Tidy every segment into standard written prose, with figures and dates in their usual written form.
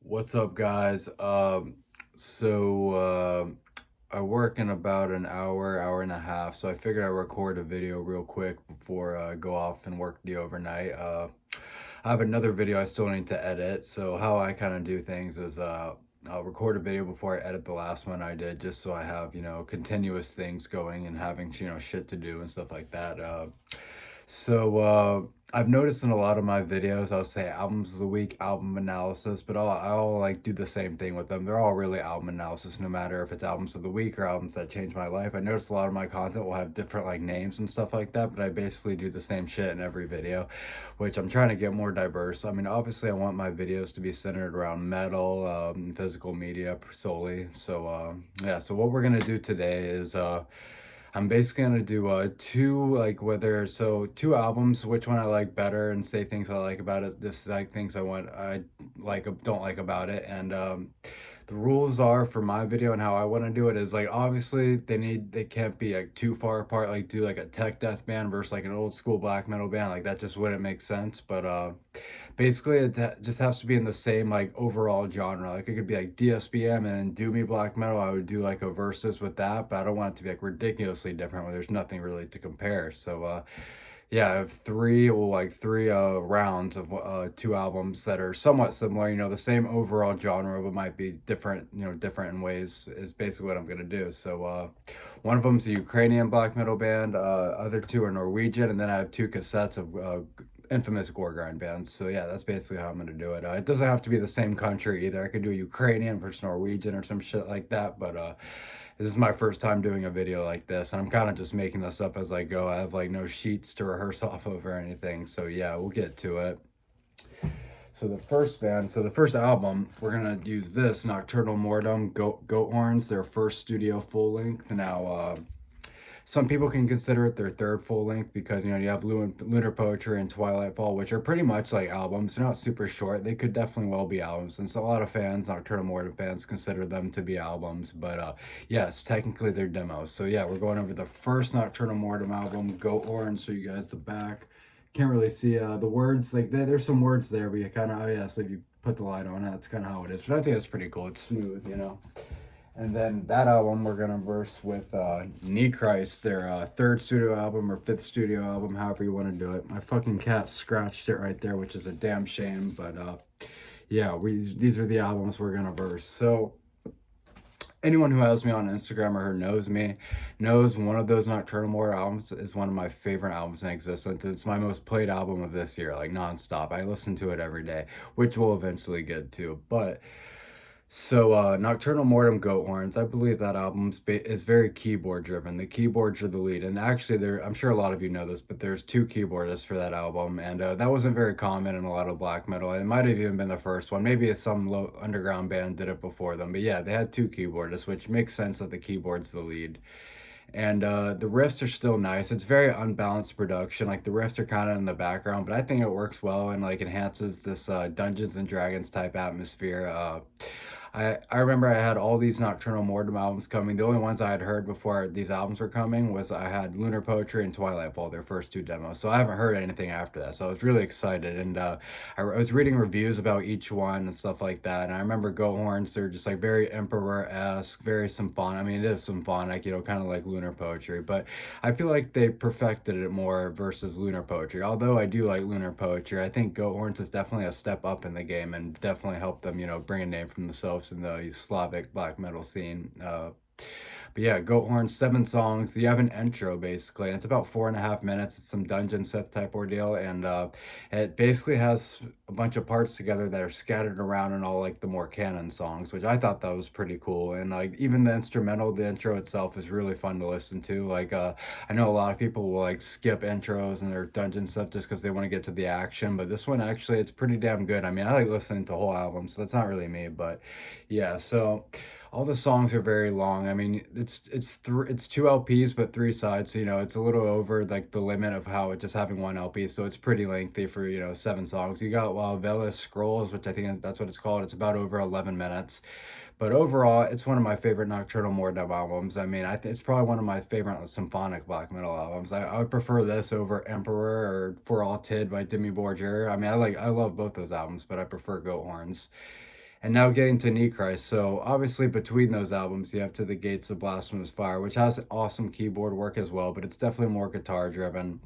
What's up, guys? I work in about an hour and a half, so I figured I'd record a video real quick before I go off and work the overnight. I have another video I still need to edit, so how I kind of do things is I'll record a video before I edit the last one I did, just so I have, continuous things going and having, shit to do and stuff like that. I've noticed in a lot of my videos, I'll say albums of the week, album analysis, but I'll like do the same thing with them. They're all really album analysis, no matter if it's albums of the week or albums that changed my life. I noticed a lot of my content will have different like names and stuff like that, but I basically do the same shit in every video, which I'm trying to get more diverse. I mean, obviously I want my videos to be centered around metal, physical media solely. Yeah, so what we're gonna do today is I'm basically gonna do two albums, which one I like better, and say things I like about it, this like things I like don't like about it. And the rules are for my video and how I want to do it is like obviously they can't be like too far apart, like do like a tech death band versus like an old school black metal band, like that just wouldn't make sense. But basically just has to be in the same like overall genre. Like it could be like DSBM and doomy black metal. I would do like a versus with that, but I don't want it to be like ridiculously different where there's nothing really to compare. Yeah, I have three rounds of two albums that are somewhat similar, the same overall genre, but might be different, different in ways, is basically what I'm gonna do. One of them's a Ukrainian black metal band, other two are Norwegian, and then I have two cassettes of infamous gore grind bands. So yeah, that's basically how I'm gonna do it. It doesn't have to be the same country either. I could do Ukrainian versus Norwegian or some shit like that, but this is my first time doing a video like this, and I'm kind of just making this up as I go. I have like no sheets to rehearse off of or anything. So yeah, we'll get to it. The first album, we're gonna use this Nocturnal Mortem Goat Horns, their first studio full length. Now, some people can consider it their third full length because you have Lunar Poetry and Twilight Fall, which are pretty much like albums. They're not super short. They could definitely well be albums, and so a lot of fans, Nocturnal Mortem fans, consider them to be albums. But yes, technically they're demos. So yeah, we're going over the first Nocturnal Mortem album, Goat Horns. Show you guys the back. Can't really see the words. Like there's some words there, but you kind of, oh yeah. So if you put the light on, that's kind of how it is. But I think it's pretty cool. It's smooth. And then that album we're gonna verse with Knee Christ, their third studio album or fifth studio album, however you want to do it. My fucking cat scratched it right there, which is a damn shame. But yeah, these are the albums we're gonna verse. So anyone who has me on Instagram or her knows me, knows one of those Nocturnal Mortar albums is one of my favorite albums in existence. It's my most played album of this year, like nonstop. I listen to it every day, which we'll eventually get to. But Nocturnal Mortem Goat Horns, I believe that is very keyboard driven. The keyboards are the lead, and actually, I'm sure a lot of you know this, but there's two keyboardists for that album, and that wasn't very common in a lot of black metal. It might have even been the first one. Maybe some low underground band did it before them, but yeah, they had two keyboardists, which makes sense that the keyboard's the lead. And the riffs are still nice. It's very unbalanced production. Like the riffs are kind of in the background, but I think it works well and like enhances this Dungeons and Dragons type atmosphere. I remember I had all these Nocturnal Mortem albums coming. The only ones I had heard before these albums were coming was I had Lunar Poetry and Twilight Fall, their first two demos. So I haven't heard anything after that. So I was really excited. And I was reading reviews about each one and stuff like that. And I remember Goat Horns, they're just like very Emperor-esque, very symphonic. I mean, it is symphonic, kind of like Lunar Poetry. But I feel like they perfected it more versus Lunar Poetry. Although I do like Lunar Poetry, I think Goat Horns is definitely a step up in the game and definitely helped them, bring a name for themselves in the Slavic black metal scene. But yeah, Goat Horn, 7 songs. You have an intro basically, and it's about 4.5 minutes. It's some dungeon Sith type ordeal, and it basically has a bunch of parts together that are scattered around in all like the more canon songs, which I thought that was pretty cool. And like even the instrumental, the intro itself is really fun to listen to. Like I know a lot of people will like skip intros and their dungeon stuff just because they want to get to the action, but this one actually it's pretty damn good. I mean, I like listening to whole albums, so that's not really me, but yeah. So all the songs are very long. I mean, it's two LPs but three sides. So, it's a little over like the limit of how it just having one LP. So it's pretty lengthy for 7 songs. You got Velas Scrolls, which I think that's what it's called. It's about over 11 minutes. But overall, it's one of my favorite Nocturnal Mortem albums. I mean, it's probably one of my favorite symphonic black metal albums. I would prefer this over Emperor or For All Tid by Demi Borgir. I mean, I love both those albums, but I prefer Goat Horns. and now getting to Knee Christ. So obviously between those albums, you have To the Gates of Blasphemous Fire, which has awesome keyboard work as well, but it's definitely more guitar driven.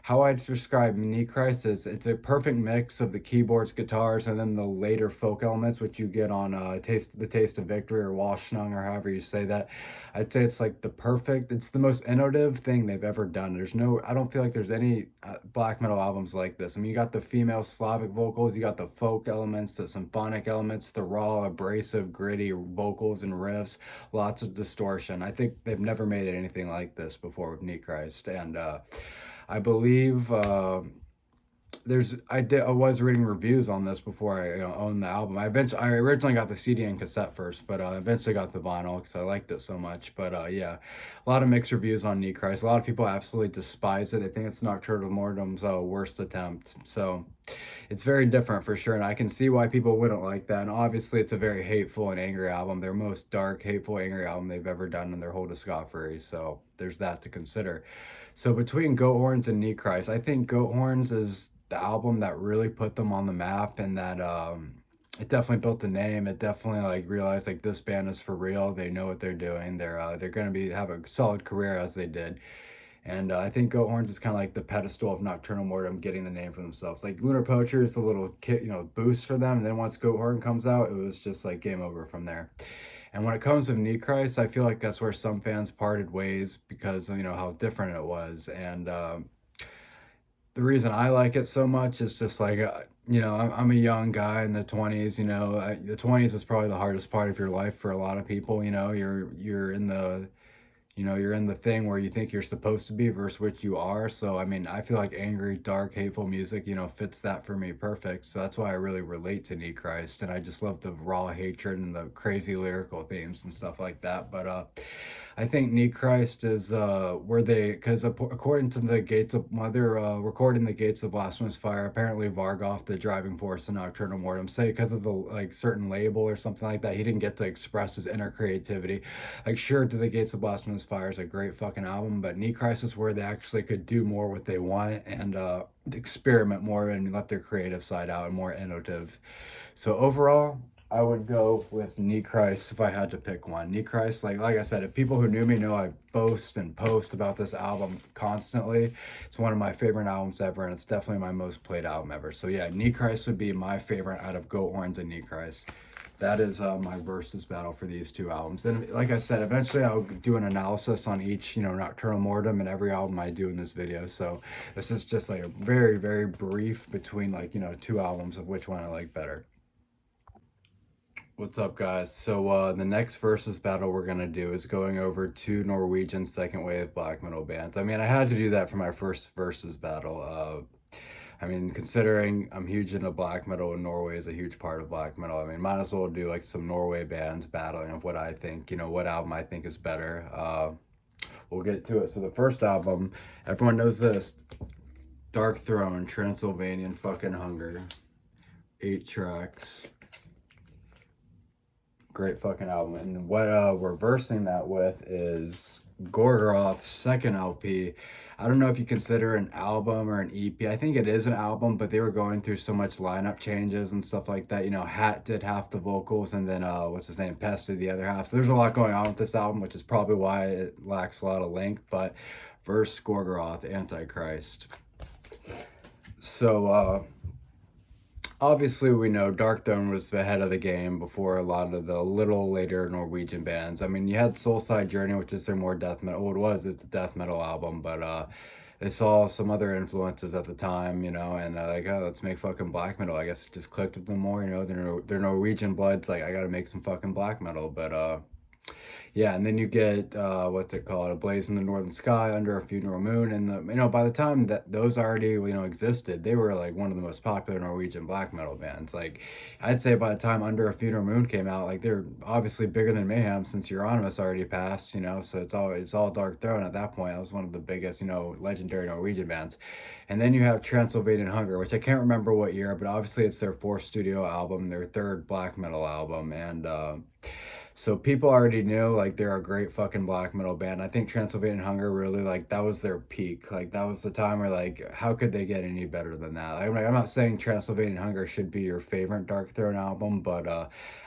How I'd describe Knee Christ is it's a perfect mix of the keyboards, guitars, and then the later folk elements, which you get on Taste of Victory or Waschnung or however you say that. I'd say it's like it's the most innovative thing they've ever done. I don't feel like there's any black metal albums like this. I mean, you got the female Slavic vocals, you got the folk elements, the symphonic elements, the raw, abrasive, gritty vocals and riffs, lots of distortion. I think they've never made anything like this before with Knee Christ. And I believe I was reading reviews on this before I owned the album. I originally got the CD and cassette first, but eventually got the vinyl because I liked it so much. But yeah, a lot of mixed reviews on Knee Christ. A lot of people absolutely despise it. They think it's Nocturnal Mortem's worst attempt. So it's very different for sure, and I can see why people wouldn't like that. And obviously, it's a very hateful and angry album. Their most dark, hateful, angry album they've ever done in their whole discography. So there's that to consider. So between Goat Horns and Knee Christ, I think Goat Horns is the album that really put them on the map, and that it definitely built a name. It definitely like realized like this band is for real. They know what they're doing. They're gonna have a solid career as they did. And I think Goat Horns is kind of like the pedestal of Nocturnal Mortem getting the name for themselves. Like Lunar Poacher is a little boost for them. And then once Goat Horn comes out, it was just like game over from there. And when it comes to Knee Christ, I feel like that's where some fans parted ways because of, how different it was. And the reason I like it so much is just like, I'm a young guy in the 20s, the 20s is probably the hardest part of your life for a lot of people. You're in the you're in the thing where you think you're supposed to be versus which you are. So, I mean, I feel like angry, dark, hateful music, fits that for me perfect. So that's why I really relate to Knee Christ. And I just love the raw hatred and the crazy lyrical themes and stuff like that. But I think Knee Christ is because according to the Gates of, while they're recording the Gates of Blasphemous Fire, apparently Vargoff, the driving force in Nocturnal Mortem, say because of the like certain label or something like that, he didn't get to express his inner creativity. Like, sure, To the Gates of Blasphemous Fire is a great fucking album, but Knee Christ is where they actually could do more what they want and experiment more and let their creative side out and more innovative. So overall, I would go with Knee Christ if I had to pick one. Knee Christ, like I said, if people who knew me know I boast and post about this album constantly. It's one of my favorite albums ever, and it's definitely my most played album ever. So yeah, Knee Christ would be my favorite out of Goat Horns and Knee Christ. That is my versus battle for these two albums. Then, like I said, eventually I'll do an analysis on each, Nocturnal Mortem and every album I do in this video. So this is just like a very, very brief between like, two albums of which one I like better. What's up, guys? So the next versus battle we're gonna do is going over two Norwegian second wave black metal bands. I mean, I had to do that for my first versus battle. I mean, considering I'm huge into black metal and Norway is a huge part of black metal, I mean, might as well do like some Norway bands battling of what I think, what album I think is better. We'll get to it. So the first album, everyone knows this, Dark Throne, Transylvanian fucking Hunger, 8 tracks. Great fucking album. And what we're versing that with is Gorgoroth's second LP. I don't know if you consider an album or an EP. I think it is an album, but they were going through so much lineup changes and stuff like that. Hat did half the vocals, and then what's his name, Pest did the other half. So there's a lot going on with this album, which is probably why it lacks a lot of length. But verse Gorgoroth, Antichrist. So obviously, we know Dark Throne was the head of the game before a lot of the little later Norwegian bands. I mean, you had Soulside Journey, which is their more death metal. Well, it's a death metal album, but they saw some other influences at the time, and like, oh, let's make fucking black metal. I guess it just clicked with them more, They're Norwegian bloods. Like, I gotta make some fucking black metal, but yeah, and then you get what's it called, A Blaze in the Northern Sky, Under a Funeral Moon, and by the time that those already existed, they were like one of the most popular Norwegian black metal bands. Like, I'd say by the time Under a Funeral Moon came out, like, they're obviously bigger than Mayhem since Euronymous already passed, so it's all Dark Throne at that point. That was one of the biggest legendary Norwegian bands. And then you have Transylvanian Hunger, which I can't remember what year, but obviously it's their fourth studio album, their third black metal album, and So people already knew like they're a great fucking black metal band. I think Transylvanian Hunger really like that was their peak. Like that was the time where like how could they get any better than that? I'm not saying Transylvanian Hunger should be your favorite Dark Throne album, but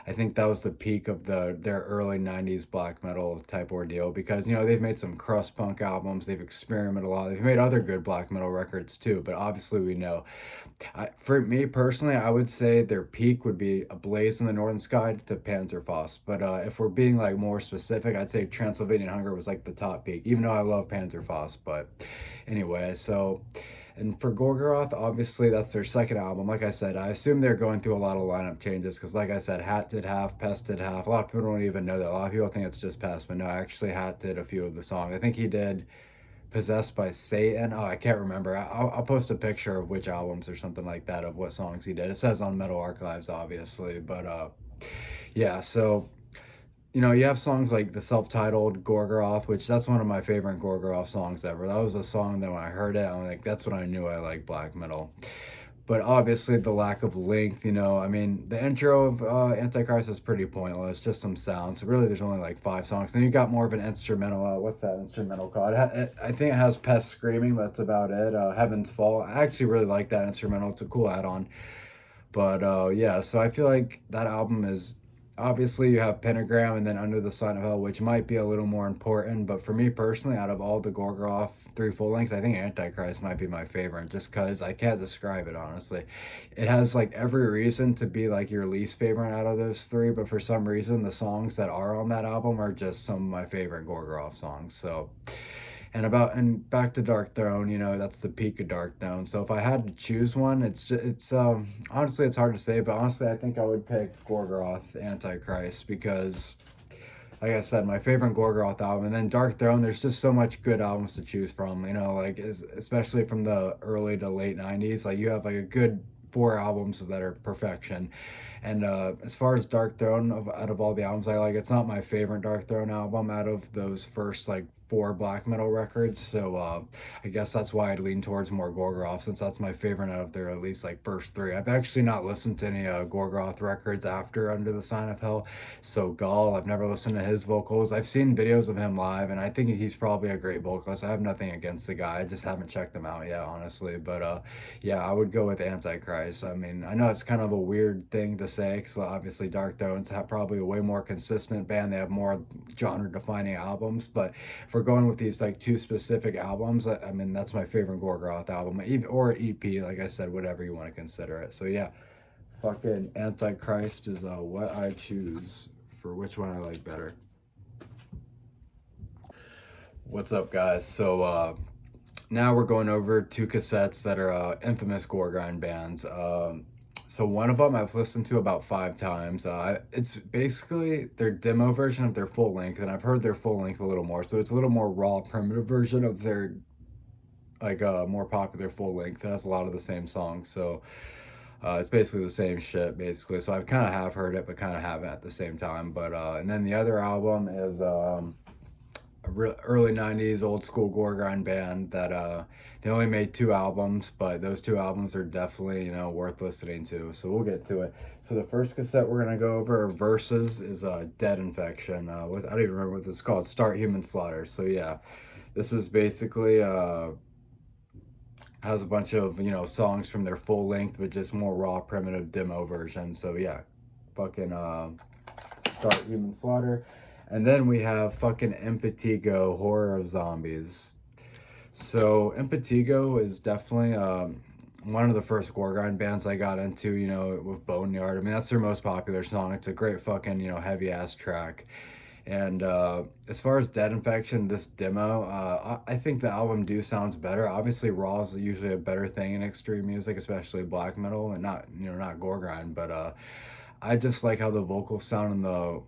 I think that was the peak of their early 90s black metal type ordeal because they've made some crust punk albums, they've experimented a lot. They've made other good black metal records too, but obviously we know for me personally, I would say their peak would be A Blaze in the Northern Sky to Panzerfaust. But if we're being like more specific, I'd say Transylvanian Hunger was like the top peak, even though I love Panzerfaust. But anyway, so and for Gorgoroth, obviously that's their second album. Like I said, I assume they're going through a lot of lineup changes because, like I said, Hat did half, Pest did half. A lot of people don't even know that. A lot of people think it's just Pest, but no, actually Hat did a few of the songs. I think he did Possessed by Satan. Oh, I can't remember. I'll post a picture of which albums or something like that of what songs he did. It says on Metal Archives, obviously, but yeah. So you have songs like the self-titled Gorgoroth, which that's one of my favorite Gorgoroth songs ever. That was a song that when I heard it, I'm like, that's when I knew I like black metal. But obviously the lack of length, I mean, the intro of Antichrist is pretty pointless, just some sounds. So really, there's only like 5 songs. Then you got more of an instrumental. What's that instrumental called? I think it has Pest screaming, but that's about it. Heaven's Fall. I actually really like that instrumental. It's a cool add-on. But yeah, so I feel like that album is obviously you have Pentagram and then Under the Sign of Hell, which might be a little more important. But for me personally, out of all the Gorgoroth 3 full lengths, I think Antichrist might be my favorite just because I can't describe it honestly. It has like every reason to be like your least favorite out of those 3, but for some reason, the songs that are on that album are just some of my favorite Gorgoroth songs. So. And back to Dark Throne, that's the peak of Dark Throne. So if I had to choose one, it's honestly it's hard to say, but honestly I think I would pick Gorgoroth Antichrist because like I said, my favorite Gorgoroth album, and then Dark Throne. There's just so much good albums to choose from. Like especially from the early to late '90s. Like you have like a good 4 albums that are perfection. And as far as Dark Throne, out of all the albums I like, it's not my favorite Dark Throne album out of those first like 4 black metal records. So I guess that's why I'd lean towards more Gorgoroth, since that's my favorite out of their at least like first 3. I've actually not listened to any Gorgoroth records after Under the Sign of Hell. So Gall, I've never listened to his vocals. I've seen videos of him live, and I think he's probably a great vocalist. I have nothing against the guy. I just haven't checked him out yet, honestly. But yeah, I would go with Antichrist. I mean, I know it's kind of a weird thing to say because obviously Dark Throne's have probably a way more consistent band. They have more genre-defining albums, but if we're going with these like 2 specific albums, I mean, that's my favorite Gorgoroth album, even or EP, like I said, whatever you want to consider it. So yeah, fucking Antichrist is what I choose for which one I like better. What's up, guys? So now we're going over 2 cassettes that are infamous gore grind bands. So one of them I've listened to about 5 times. It's basically their demo version of their full length, and I've heard their full length a little more. So it's a little more raw, primitive version of their like more popular full length. It has a lot of the same songs. So it's basically the same shit, basically. So I've kind of have heard it, but kind of haven't at the same time. But and then the other album is early 90s old school gore grind band that they only made 2 albums, but those 2 albums are definitely worth listening to, so we'll get to it. So the first cassette we're gonna go over Versus is Dead Infection. I don't even remember what this is called. Start Human Slaughter. So yeah, this is basically has a bunch of songs from their full length, but just more raw primitive demo version. So yeah, fucking Start Human Slaughter. And then we have fucking Impetigo, Horror of Zombies. So Impetigo is definitely one of the first gore grind bands I got into, with Boneyard. I mean, that's their most popular song. It's a great fucking, heavy ass track. And as far as Dead Infection, this demo, I think the album sounds better. Obviously, raw is usually a better thing in extreme music, especially black metal, and not gore grind. But I just like how the vocals sound in the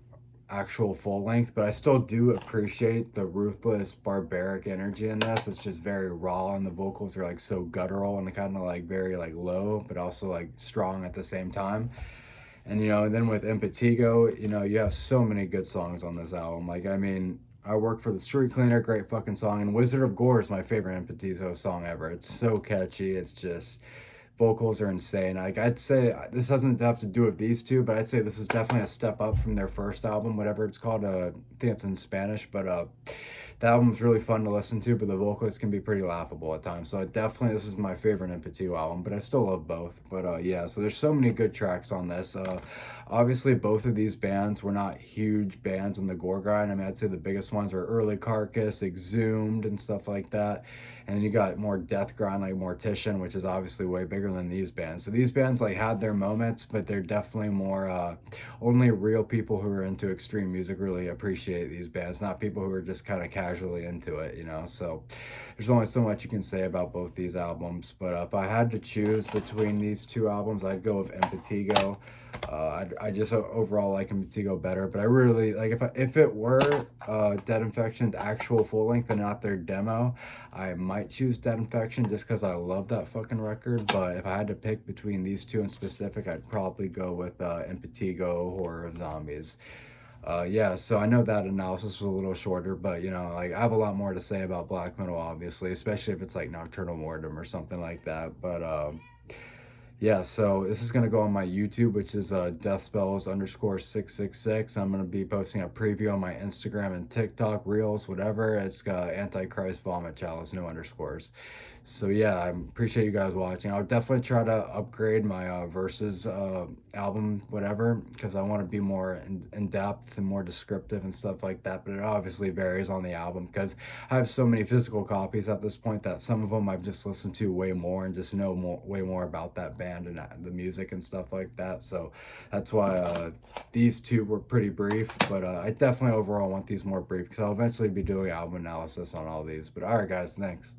actual full length, but I still do appreciate the ruthless barbaric energy in this. It's just very raw, and the vocals are like so guttural and kind of like very like low, but also like strong at the same time. And and then with Impetigo, you have so many good songs on this album. Like, I mean, I Work for the Street Cleaner, great fucking song, and Wizard of Gore is my favorite Impetigo song ever. It's so catchy. It's just vocals are insane. Like I'd say this doesn't have to do with these two, but I'd say this is definitely a step up from their first album, whatever it's called. I think it's in Spanish, but the album's really fun to listen to, but the vocals can be pretty laughable at times. So I definitely, this is my favorite Empathy album, but I still love both. But yeah, so there's so many good tracks on this. Obviously, both of these bands were not huge bands in the gore grind. I mean, I'd say the biggest ones are Early Carcass, Exhumed, and stuff like that. And then you got more death grind like Mortician, which is obviously way bigger than these bands. So these bands like had their moments, but they're definitely more only real people who are into extreme music really appreciate these bands, not people who are just kind of casually into it, you know. So there's only so much you can say about both these albums. But if I had to choose between these two albums, I'd go with Impetigo. I just overall like Impetigo better, but I really like if it were Dead Infection's actual full length and not their demo, I might choose Dead Infection just because I love that fucking record. But if I had to pick between these two in specific, I'd probably go with Impetigo Horror of Zombies. Yeah, so I know that analysis was a little shorter, but you know, like I have a lot more to say about black metal, obviously, especially if it's like Nocturnal Mortem or something like that. But yeah, so this is gonna go on my YouTube, which is deathspells underscore 666. I'm gonna be posting a preview on my Instagram and TikTok, Reels, whatever. It's Antichrist Vomit Chalice, no underscores. So yeah, I appreciate you guys watching. I'll definitely try to upgrade my Versus album, whatever, because I want to be more in depth and more descriptive and stuff like that. But it obviously varies on the album because I have so many physical copies at this point that some of them I've just listened to way more and just know way more about that band and the music and stuff like that. So that's why these two were pretty brief, but I definitely overall want these more brief because I'll eventually be doing album analysis on all these. But all right, guys, thanks.